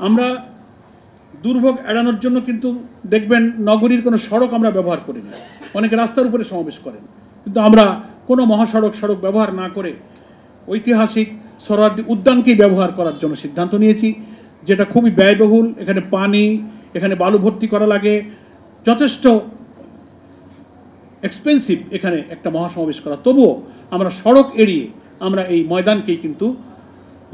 আমরা দুর্ভোগ এড়ানোর জন্য কিন্তু দেখবেন নগরীর কোনো সড়ক আমরা ব্যবহার করি না, অনেকে রাস্তার উপরে সমাবেশ করেন, কিন্তু আমরা কোনো সড়ক ব্যবহার না করে ঐতিহাসিক সোহরাওয়ার্দী উদ্যানকেই ব্যবহার করার জন্য সিদ্ধান্ত নিয়েছি, যেটা খুবই ব্যয়বহুল। এখানে পানি, এখানে বালু ভর্তি করা লাগে, যথেষ্ট এক্সপেন্সিভ এখানে একটা মহাসমাবেশ করা। তবুও আমরা সড়ক এড়িয়ে আমরা এই ময়দানকেই কিন্তু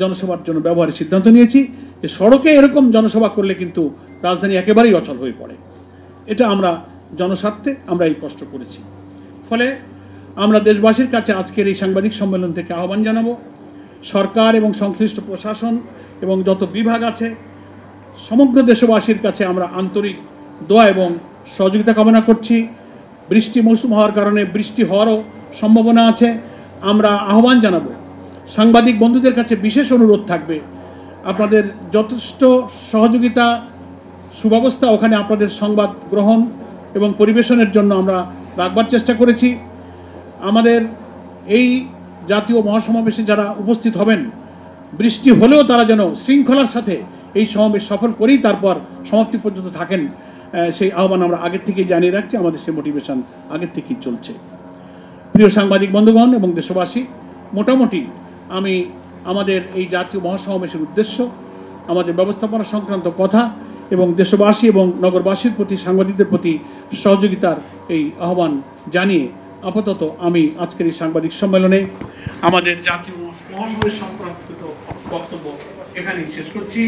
জনসভার জন্য ব্যবহারের সিদ্ধান্ত নিয়েছি। যে সড়কে এরকম জনসভা করলে কিন্তু রাজধানী একেবারেই অচল হয়ে পড়ে। এটা আমরা জনস্বার্থে আমরা এই কষ্ট করেছি। ফলে আমরা দেশবাসীর কাছে আজকের এই সাংবাদিক সম্মেলন থেকে আহ্বান জানাবো, সরকার এবং সংশ্লিষ্ট প্রশাসন এবং যত বিভাগ আছে সমগ্র দেশবাসীর কাছে আমরা আন্তরিক দোয়া এবং সহযোগিতা কামনা করছি। বৃষ্টি মৌসুম হওয়ার কারণে বৃষ্টি হওয়ারও সম্ভাবনা আছে। আমরা আহ্বান জানাবো, সাংবাদিক বন্ধুদের কাছে বিশেষ অনুরোধ থাকবে, আপনাদের যথেষ্ট সহযোগিতা সুব্যবস্থা ওখানে আপনাদের সংবাদ গ্রহণ এবং পরিবেশনের জন্য আমরা রাখবার চেষ্টা করেছি। আমাদের এই জাতীয় মহাসমাবেশে যারা উপস্থিত হবেন, বৃষ্টি হলেও তারা যেন শৃঙ্খলার সাথে এই সমাবেশ সফল করেই তারপর সমাপ্তি পর্যন্ত থাকেন, সেই আহ্বান আমরা আগের থেকেই জানিয়ে রাখছি। আমাদের সেই মোটিভেশন আগের থেকেই চলছে। প্রিয় সাংবাদিক বন্ধুগণ এবং দেশবাসী, মোটামুটি আমি আমাদের এই জাতীয় মহাসমাবেশের উদ্দেশ্য, আমাদের ব্যবস্থাপনা সংক্রান্ত কথা এবং দেশবাসী এবং নগরবাসীর প্রতি, সাংবাদিকদের প্রতি সহযোগিতার এই আহ্বান জানিয়ে আপাতত আমি আজকের এই সাংবাদিক সম্মেলনে আমাদের জাতীয় মহাসমাবেশ সংক্রান্ত বক্তব্য এখানেই শেষ করছি।